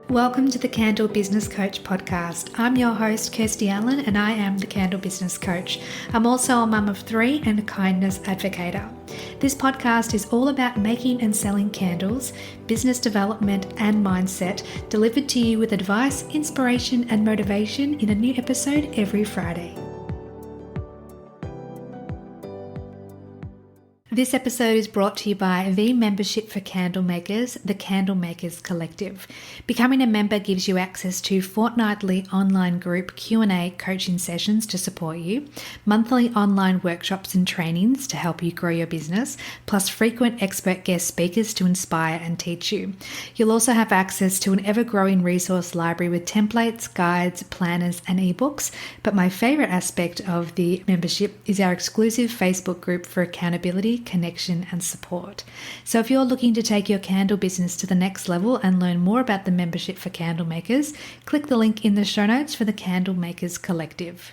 Welcome to the Candle Business Coach podcast. I'm your host, Kirsty Allen, and I am the Candle Business Coach. I'm also a mum of three and a kindness advocator. This podcast is all about making and selling candles, business development, and mindset, delivered to you with advice, inspiration, and motivation in a new episode every Friday. This episode is brought to you by the membership for candle makers, the Candle Makers Collective. Becoming a member gives you access to fortnightly online group Q&A coaching sessions to support you, monthly online workshops and trainings to help you grow your business, plus frequent expert guest speakers to inspire and teach you. You'll also have access to an ever-growing resource library with templates, guides, planners, and ebooks. But my favorite aspect of the membership is our exclusive Facebook group for accountability, connection, and support. So if you're looking to take your candle business to the next level and learn more about the membership for candle makers, click the link in the show notes for the Candle Makers Collective.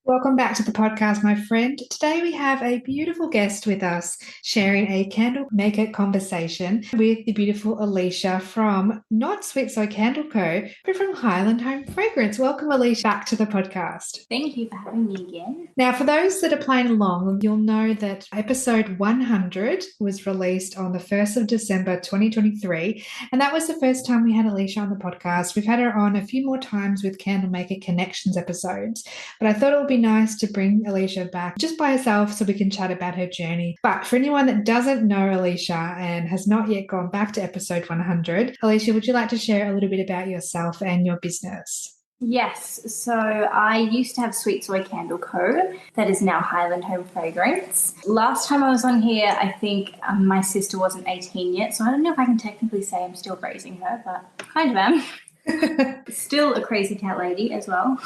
Welcome back to the podcast, my friend. Today we have a beautiful guest with us sharing a candle maker conversation with the beautiful Alicia from not Sweet Soy Candle Co, but from Highland Home Fragrance. Welcome, Alicia, back to the podcast. Thank you for having me again. Now, for those that are playing along, you'll know that episode 100 was released on the 1st of December 2023, and that was the first time we had Alicia on the podcast. We've had her on a few more times with Candle Maker Connections episodes, but I thought it would be nice to bring Alicia back just by herself so we can chat about her journey. But for anyone that doesn't know Alicia and has not yet gone back to episode 100, Alicia, would you like to share a little bit about yourself and your business? Yes, so I used to have Sweet Soy Candle Co. that is now Highland Home Fragrance. Last time I was on here, I think my sister wasn't 18 yet, so I don't know if I can technically say I'm still raising her, but kind of am. Still a crazy cat lady as well.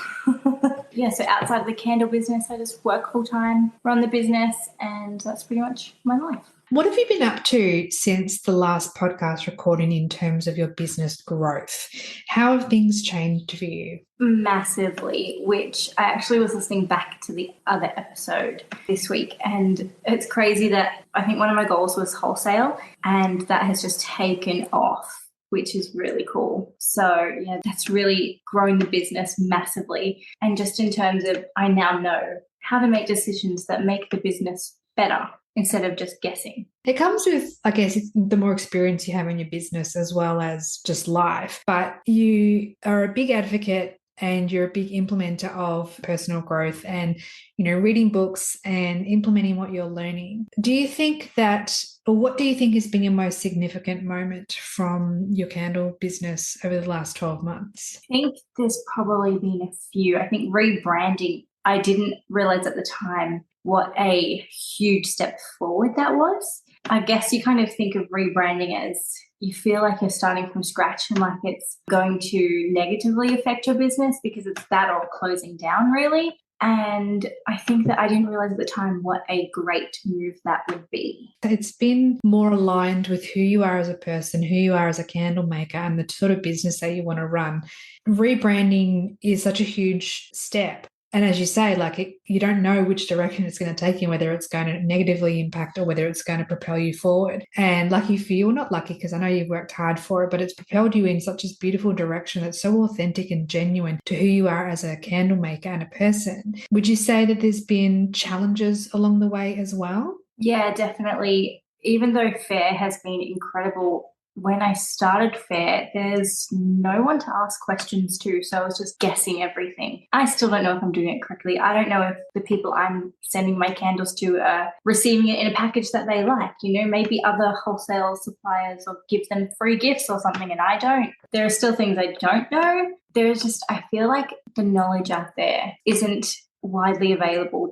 Yeah, so outside of the candle business, I just work full time, run the business, and that's pretty much my life. What have you been up to since the last podcast recording in terms of your business growth? How have things changed for you? Massively, which I actually was listening back to the other episode this week, and it's crazy that I think one of my goals was wholesale, and that has just taken off, which is really cool. So yeah, that's really grown the business massively. And just in terms of, I now know how to make decisions that make the business better instead of just guessing. It comes with, I guess, the more experience you have in your business as well as just life. But you are a big advocate and you're a big implementer of personal growth and, reading books and implementing what you're learning. Do you think that, or what do you think has been your most significant moment from your candle business over the last 12 months? I think there's probably been a few. I think rebranding, I didn't realize at the time what a huge step forward that was. I guess you kind of think of rebranding as you feel like you're starting from scratch and like it's going to negatively affect your business because it's that or closing down really. And I think that I didn't realize at the time what a great move that would be. It's been more aligned with who you are as a person, who you are as a candle maker, and the sort of business that you want to run. Rebranding is such a huge step. And as you say, you don't know which direction it's going to take you, whether it's going to negatively impact or whether it's going to propel you forward. And lucky for you, or not lucky, because I know you've worked hard for it, but it's propelled you in such a beautiful direction that's so authentic and genuine to who you are as a candle maker and a person. Would you say that there's been challenges along the way as well? Yeah, definitely. Even though Fair has been incredible, when I started Fair, there's no one to ask questions to, so I was just guessing everything. I still don't know if I'm doing it correctly. I don't know if the people I'm sending my candles to are receiving it in a package that they like. Maybe other wholesale suppliers or give them free gifts or something, and I don't. There are still things I don't know. I feel like the knowledge out there isn't widely available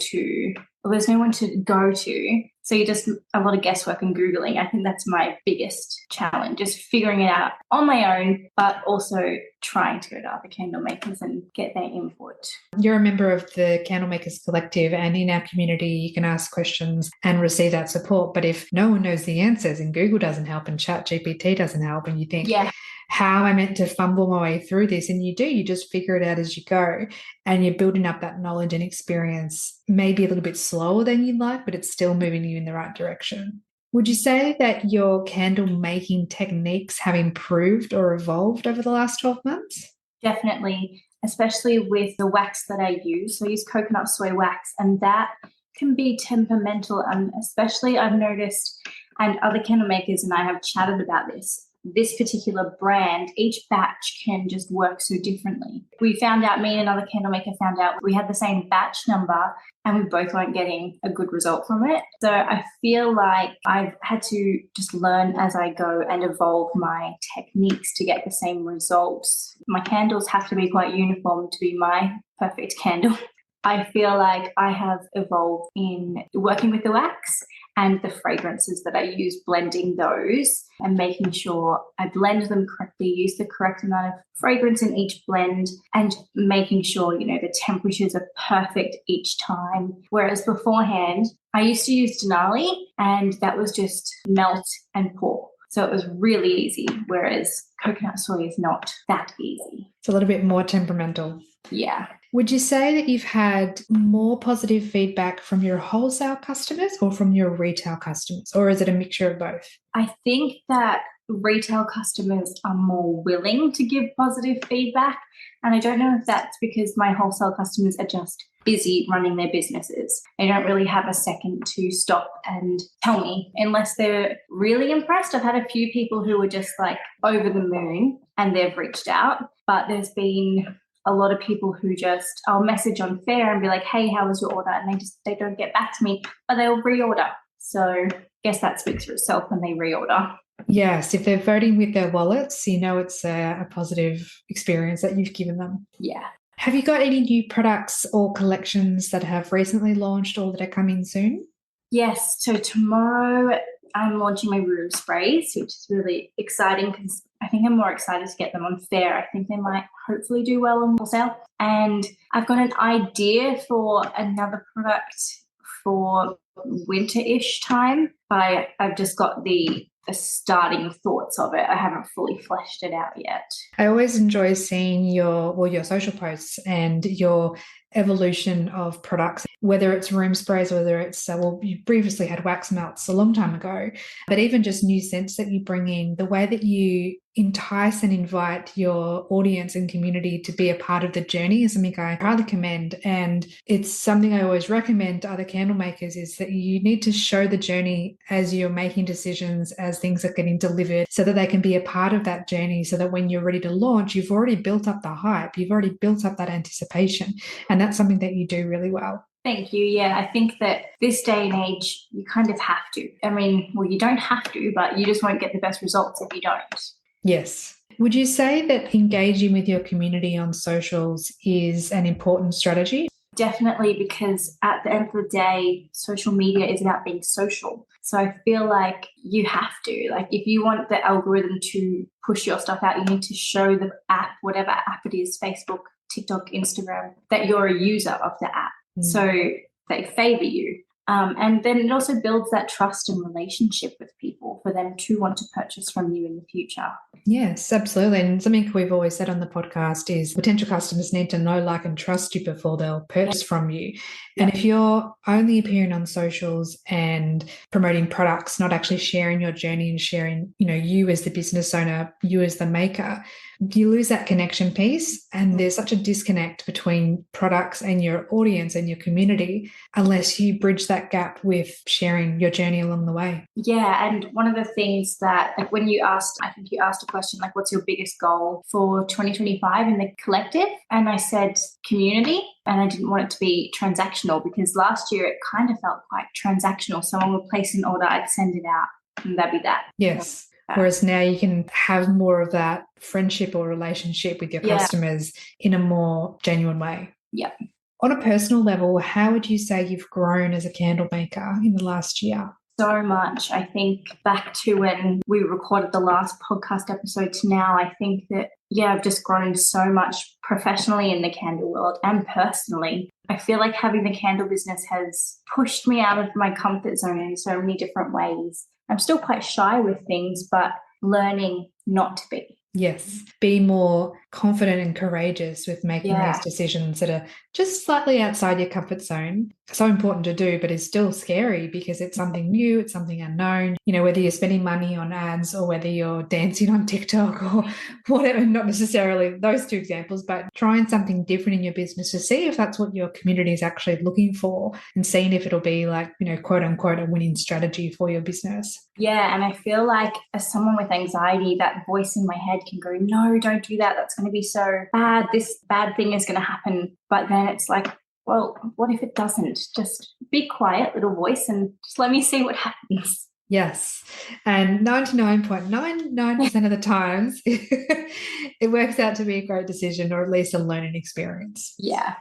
there's no one to go to. So you just a lot of guesswork and Googling. I think that's my biggest challenge, just figuring it out on my own, but also trying to go to other candle makers and get their input. You're a member of the Candle Makers Collective, and in our community, you can ask questions and receive that support. But if no one knows the answers and Google doesn't help and ChatGPT doesn't help, and you think, how am I meant to fumble my way through this? And you just figure it out as you go, and you're building up that knowledge and experience, maybe a little bit slower than you'd like, but it's still moving you in the right direction. Would you say that your candle making techniques have improved or evolved over the last 12 months? Definitely, especially with the wax that I use. So I use coconut soy wax, and that can be temperamental. And especially, I've noticed, and other candle makers and I have chatted about this particular brand, each batch can just work so differently. We found out, me and another candle maker found out we had the same batch number and we both weren't getting a good result from it. So I feel like I've had to just learn as I go and evolve my techniques to get the same results. My candles have to be quite uniform to be my perfect candle. I feel like I have evolved in working with the wax and the fragrances that I use, blending those and making sure I blend them correctly, use the correct amount of fragrance in each blend, and making sure, the temperatures are perfect each time. Whereas beforehand, I used to use Denali and that was just melt and pour. So it was really easy, whereas coconut soy is not that easy. It's a little bit more temperamental. Yeah. Would you say that you've had more positive feedback from your wholesale customers or from your retail customers, or is it a mixture of both? I think that retail customers are more willing to give positive feedback. And I don't know if that's because my wholesale customers are just busy running their businesses. They don't really have a second to stop and tell me unless they're really impressed. I've had a few people who were just like over the moon and they've reached out, but there's been a lot of people who I'll message on Fair and be like, hey, how was your order? And they don't get back to me, but they'll reorder. So I guess that speaks for itself when they reorder. Yes, if they're voting with their wallets, it's a positive experience that you've given them. Yeah. Have you got any new products or collections that have recently launched or that are coming soon? Yes. So tomorrow I'm launching my room sprays, which is really exciting because I think I'm more excited to get them on Fair. I think they might hopefully do well on wholesale. And I've got an idea for another product for winter-ish time, but I've just got the starting thoughts of it. I haven't fully fleshed it out yet. I always enjoy seeing your social posts and your evolution of products, whether it's room sprays, whether it's, you previously had wax melts a long time ago, but even just new scents that you bring in, the way that you entice and invite your audience and community to be a part of the journey is something I highly commend. And it's something I always recommend to other candle makers is that you need to show the journey as you're making decisions, as things are getting delivered, so that they can be a part of that journey, so that when you're ready to launch, you've already built up the hype, you've already built up that anticipation. And that's something that you do really well. Thank you. Yeah, I think that this day and age, you kind of have to. I mean, well, you don't have to, but you just won't get the best results if you don't. Yes. Would you say that engaging with your community on socials is an important strategy? Definitely, because at the end of the day, social media is about being social. So I feel like you have to, like, if you want the algorithm to push your stuff out, you need to show the app, whatever app it is, Facebook, TikTok, Instagram, that you're a user of the app. So they favor you. And then it also builds that trust and relationship with people for them to want to purchase from you in the future. Yes, absolutely. And something we've always said on the podcast is potential customers need to know, like, and trust you before they'll purchase from you. And if you're only appearing on socials and promoting products, not actually sharing your journey and sharing, you as the business owner, you as the maker, you lose that connection piece. And there's such a disconnect between products and your audience and your community unless you bridge that gap with sharing your journey along the way. Yeah. And one of the things that, like, when I think you asked a question, like, what's your biggest goal for 2025 in the collective? And I said community. And I didn't want it to be transactional because last year it kind of felt quite transactional. Someone would place an order, I'd send it out, and that'd be that. Yes. Whereas now you can have more of that friendship or relationship with your customers in a more genuine way. Yeah. On a personal level, how would you say you've grown as a candle maker in the last year? So much. I think back to when we recorded the last podcast episode to now, I think that, I've just grown so much professionally in the candle world and personally. I feel like having the candle business has pushed me out of my comfort zone in so many different ways. I'm still quite shy with things, but learning not to be. Yes. Be more confident and courageous with making those decisions that are just slightly outside your comfort zone. So important to do, but it's still scary because it's something new, it's something unknown. You know, whether you're spending money on ads or whether you're dancing on TikTok or whatever, not necessarily those two examples, but trying something different in your business to see if that's what your community is actually looking for and seeing if it'll be like, you know, quote unquote, a winning strategy for your business. Yeah, and I feel like as someone with anxiety, that voice in my head can go, no, don't do that. That's going to be so bad. This bad thing is going to happen. But then it's like, well, what if it doesn't? Just be quiet, little voice, and just let me see what happens. Yes. And 99.99% of the times, it works out to be a great decision or at least a learning experience. Yeah.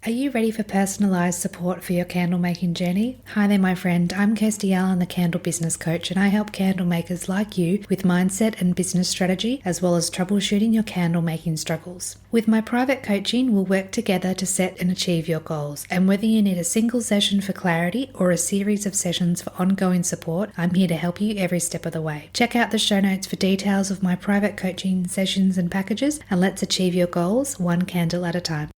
Are you ready for personalised support for your candle making journey? Hi there, my friend. I'm Kirsty Allen, the Candle Business Coach, and I help candle makers like you with mindset and business strategy, as well as troubleshooting your candle making struggles. With my private coaching, we'll work together to set and achieve your goals. And whether you need a single session for clarity or a series of sessions for ongoing support, I'm here to help you every step of the way. Check out the show notes for details of my private coaching sessions and packages, and let's achieve your goals one candle at a time.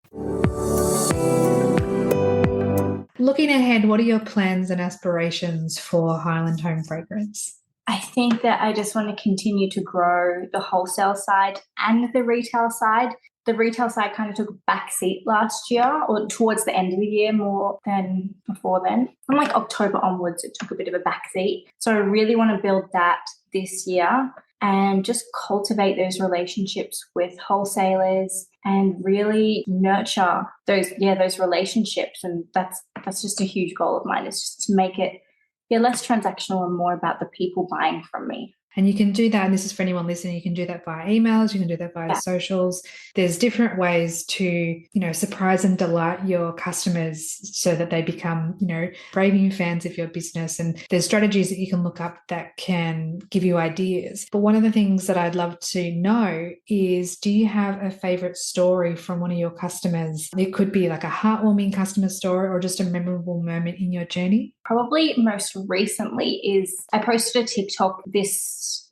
Looking ahead, what are your plans and aspirations for Highland Home Fragrance? I think that I just want to continue to grow the wholesale side and the retail side. The retail side kind of took a backseat last year or towards the end of the year more than before then. From like October onwards, it took a bit of a backseat. So I really want to build that this year and just cultivate those relationships with wholesalers and really nurture those relationships. And that's just a huge goal of mine, is just to make it less transactional and more about the people buying from me. And you can do that, and this is for anyone listening, you can do that via emails, you can do that via socials. There's different ways to, you know, surprise and delight your customers so that they become, you know, raving fans of your business. And there's strategies that you can look up that can give you ideas. But one of the things that I'd love to know is, do you have a favorite story from one of your customers? It could be like a heartwarming customer story or just a memorable moment in your journey. Probably most recently is I posted a TikTok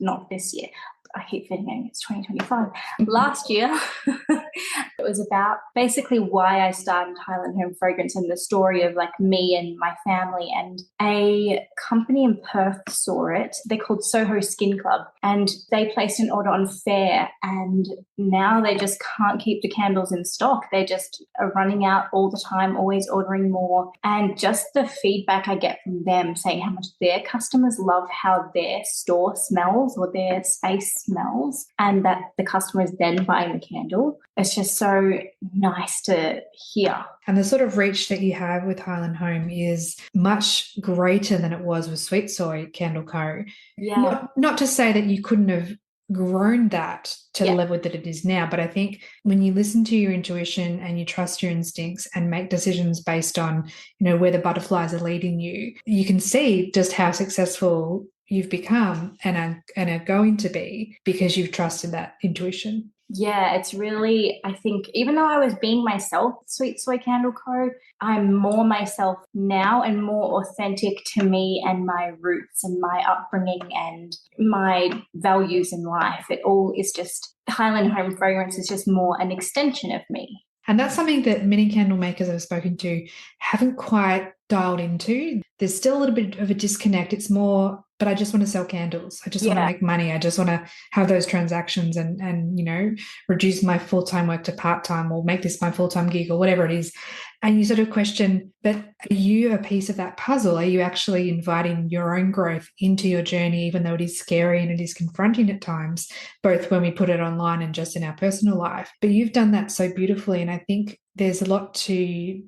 not this year. I keep forgetting it's 2025. Last year, it was about basically why I started Highland Home Fragrance and the story of like me and my family. And a company in Perth saw it. They're called Soho Skin Club, and they placed an order on Fair, and now they just can't keep the candles in stock. They just are running out all the time, always ordering more. And just the feedback I get from them saying how much their customers love how their store smells or their space smells, and that the customer is then buying the candle. It's just so nice to hear. And the sort of reach that you have with Highland Home is much greater than it was with Sweet Soy Candle Co. Yeah. Not to say that you couldn't have grown that to the level that it is now, but I think when you listen to your intuition and you trust your instincts and make decisions based on, you know, where the butterflies are leading you, you can see just how successful you've become and are going to be because you've trusted that intuition. Yeah, it's really, I think, even though I was being myself, Sweet Soy Candle Co., I'm more myself now and more authentic to me and my roots and my upbringing and my values in life. It all is just, Highland Home Fragrance is just more an extension of me. And that's something that many candle makers I've spoken to haven't quite dialed into. There's still a little bit of a disconnect. It's more, but I just want to sell candles. I just want to make money. I just want to have those transactions and you know, reduce my full-time work to part-time or make this my full-time gig or whatever it is. And you sort of question, but are you a piece of that puzzle? Are you actually inviting your own growth into your journey, even though it is scary and it is confronting at times, both when we put it online and just in our personal life? But you've done that so beautifully. And I think there's a lot to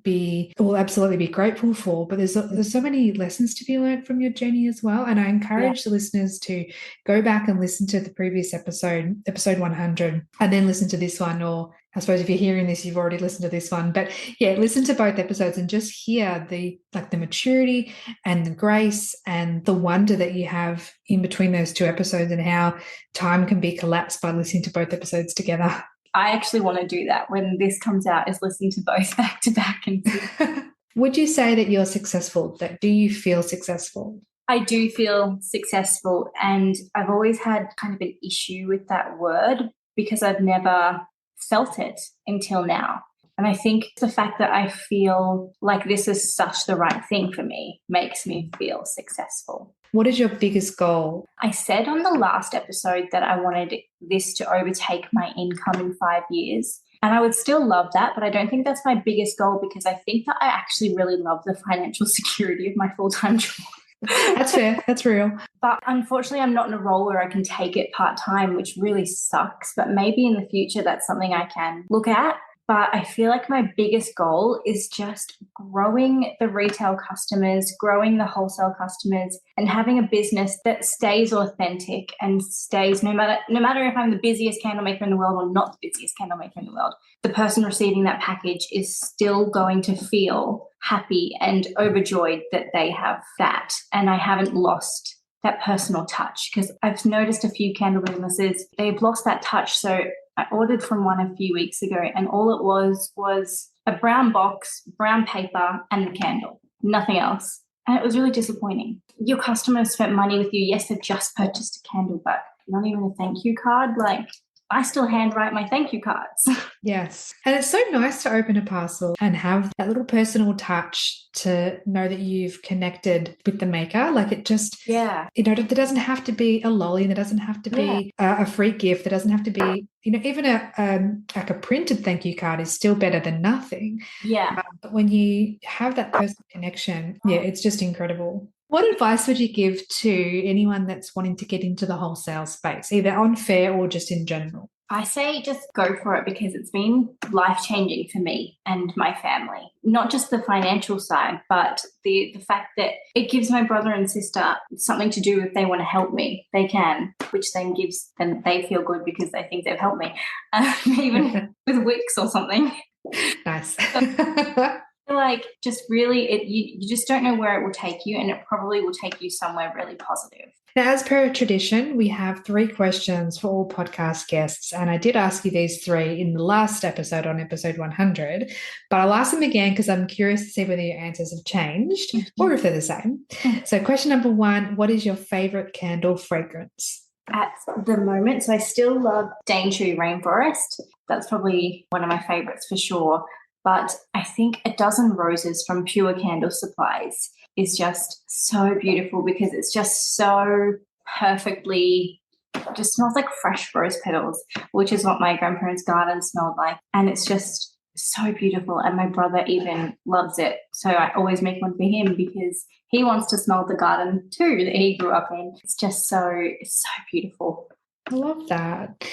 absolutely be grateful for, but there's so many lessons to be learned from your journey as well. And I encourage the listeners to go back and listen to the previous episode 100, and then listen to this one, or I suppose if you're hearing this, you've already listened to this one. But yeah, listen to both episodes and just hear the maturity and the grace and the wonder that you have in between those two episodes and how time can be collapsed by listening to both episodes together. I actually want to do that when this comes out, is listen to both back to back. And Would you say that you're successful? Do you feel successful? I do feel successful, and I've always had kind of an issue with that word because I've never felt it until now. And I think the fact that I feel like this is such the right thing for me makes me feel successful. What is your biggest goal? I said on the last episode that I wanted this to overtake my income in 5 years. And I would still love that, but I don't think that's my biggest goal because I think that I actually really love the financial security of my full-time job. That's fair. That's real. But unfortunately, I'm not in a role where I can take it part-time, which really sucks. But maybe in the future, that's something I can look at. But I feel like my biggest goal is just growing the retail customers, growing the wholesale customers, and having a business that stays authentic and stays no matter if I'm the busiest candle maker in the world or not the busiest candle maker in the world, the person receiving that package is still going to feel happy and overjoyed that they have that. And I haven't lost that personal touch, because I've noticed a few candle businesses, they've lost that touch. So I ordered from one a few weeks ago, and all it was a brown box, brown paper, and the candle, nothing else. And it was really disappointing. Your customers spent money with you. Yes, they've just purchased a candle, but not even a thank you card. Like, I still handwrite my thank you cards. Yes. And it's so nice to open a parcel and have that little personal touch to know that you've connected with the maker. Like, it just, Yeah. there doesn't have to be a lolly, and there doesn't have to be a free gift. There doesn't have to be, even like a printed thank you card is still better than nothing. Yeah. But when you have that personal connection, it's just incredible. What advice would you give to anyone that's wanting to get into the wholesale space, either on fair or just in general? I say just go for it, because it's been life-changing for me and my family. Not just the financial side, but the fact that it gives my brother and sister something to do if they want to help me. They can, which then gives them, they feel good because they think they've helped me, even with Wix or something. Nice. Like, just really, you just don't know where it will take you, and it probably will take you somewhere really positive. Now, as per tradition, we have 3 questions for all podcast guests, and I did ask you these 3 in the last episode, on episode 100, but I'll ask them again because I'm curious to see whether your answers have changed or if they're the same. So question number 1, what is your favourite candle fragrance? At the moment, so I still love Daintree Rainforest. That's probably one of my favourites for sure. But I think A Dozen Roses from Pure Candle Supplies is just so beautiful, because it's just so perfectly, just smells like fresh rose petals, which is what my grandparents' garden smelled like. And it's just so beautiful. And my brother even loves it. So I always make one for him because he wants to smell the garden too that he grew up in. It's so beautiful. I love that.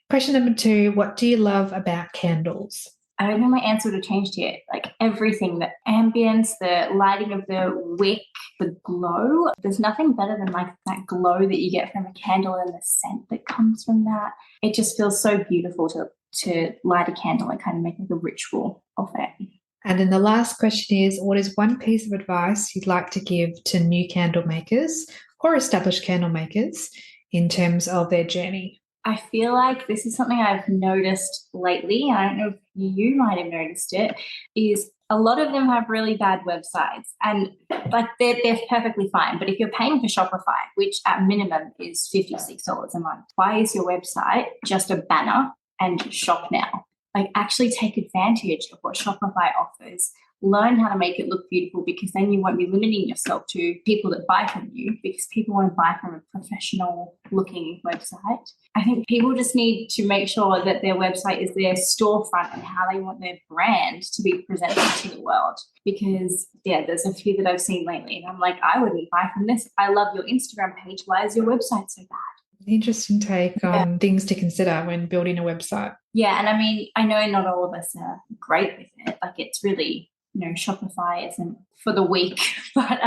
Question number 2, what do you love about candles? I don't know my answer would have changed yet. Like, everything, the ambience, the lighting of the wick, the glow. There's nothing better than like that glow that you get from a candle and the scent that comes from that. It just feels so beautiful to light a candle and kind of make like a ritual of it. And then the last question is, what is one piece of advice you'd like to give to new candle makers or established candle makers in terms of their journey? I feel like this is something I've noticed lately. I don't know if you might have noticed it, is a lot of them have really bad websites, and like they're perfectly fine. But if you're paying for Shopify, which at minimum is $56 a month, why is your website just a banner and shop now? Like, actually take advantage of what Shopify offers. Learn how to make it look beautiful, because then you won't be limiting yourself to people that buy from you, because people want to buy from a professional looking website. I think people just need to make sure that their website is their storefront and how they want their brand to be presented to the world. Because there's a few that I've seen lately and I'm like, I wouldn't buy from this. I love your Instagram page. Why is your website so bad? Interesting take on things to consider when building a website. Yeah, and I mean, I know not all of us are great with it. Like, it's really, Shopify isn't for the weak, but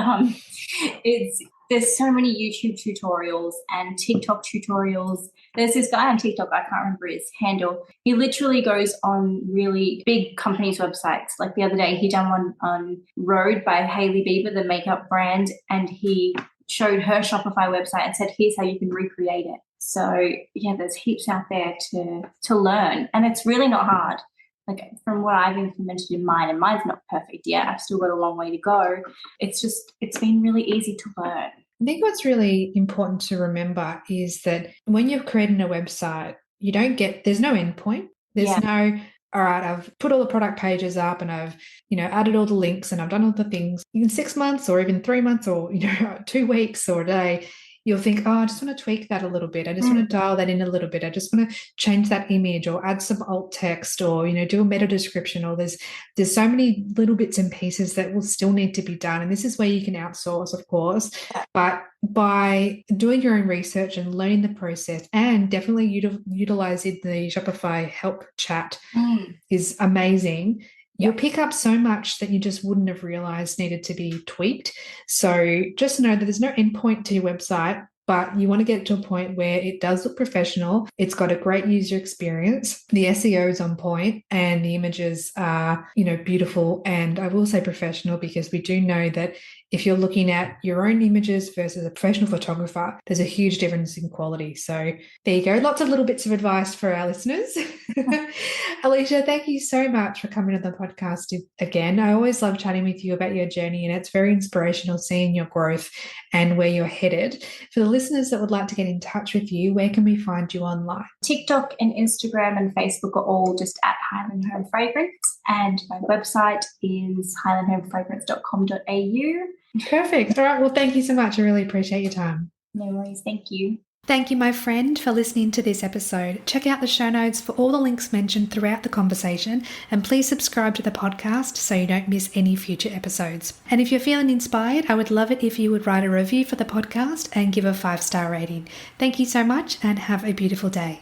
there's so many YouTube tutorials and TikTok tutorials. There's this guy on TikTok, I can't remember his handle. He literally goes on really big companies' websites. Like, the other day, he done one on Rhode by Hailey Bieber, the makeup brand, and he showed her Shopify website and said, here's how you can recreate it. So there's heaps out there to learn, and it's really not hard. Like, from what I've implemented in mine, and mine's not perfect yet, I've still got a long way to go. It's been really easy to learn. I think what's really important to remember is that when you're creating a website, there's no endpoint. There's no, all right, I've put all the product pages up and I've, added all the links and I've done all the things. In 6 months or even 3 months or, 2 weeks or a day, you'll think, oh, I just want to tweak that a little bit. I just want to dial that in a little bit. I just want to change that image or add some alt text or, do a meta description, or there's so many little bits and pieces that will still need to be done. And this is where you can outsource, of course, but by doing your own research and learning the process and definitely utilizing the Shopify help chat is amazing. You'll pick up so much that you just wouldn't have realized needed to be tweaked. So just know that there's no endpoint to your website, but you want to get to a point where it does look professional. It's got a great user experience. The SEO is on point and the images are, beautiful. And I will say professional, because we do know that if you're looking at your own images versus a professional photographer, there's a huge difference in quality. So there you go. Lots of little bits of advice for our listeners. Alicia, thank you so much for coming on the podcast again. I always love chatting with you about your journey, and it's very inspirational seeing your growth and where you're headed. For the listeners that would like to get in touch with you, where can we find you online? TikTok and Instagram and Facebook are all just at Highland Home Fragrance, and my website is highlandhomefragrance.com.au. Perfect. All right. Well, thank you so much. I really appreciate your time. No worries. Thank you. Thank you, my friend, for listening to this episode. Check out the show notes for all the links mentioned throughout the conversation, and please subscribe to the podcast so you don't miss any future episodes. And if you're feeling inspired, I would love it if you would write a review for the podcast and give a 5-star rating. Thank you so much and have a beautiful day.